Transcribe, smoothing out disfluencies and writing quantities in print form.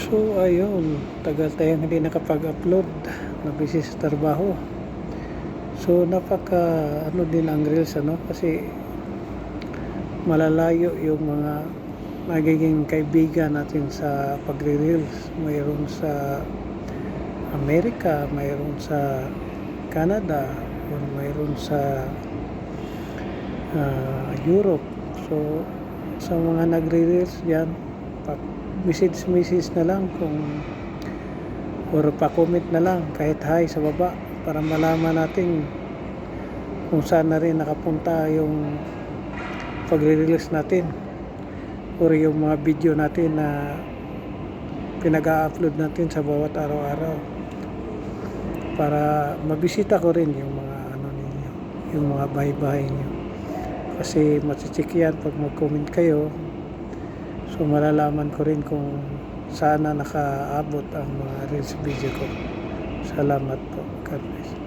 So ayun, tagal tayong hindi nakapag-upload, na busy sa trabaho. So napaka ano din ang reels kasi malalayo yung mga magiging kaibigan natin sa pagre-reels. Mayroon sa Amerika, mayroon sa Canada, or mayroon sa Europe. So sa mga nagre-reels diyan, message na lang or pa-comment na lang kahit hi sa baba para malaman natin kung saan na rin nakapunta yung pagre-release natin or yung mga video natin na pinag-a-upload natin sa bawat araw-araw, para mabisita ko rin yung mga ninyo, yung mga bahay-bahay nyo, kasi matitik yan pag mag-comment kayo. So malalaman ko rin kung saan na nakaabot ang mga reels video ko. Salamat po. God bless.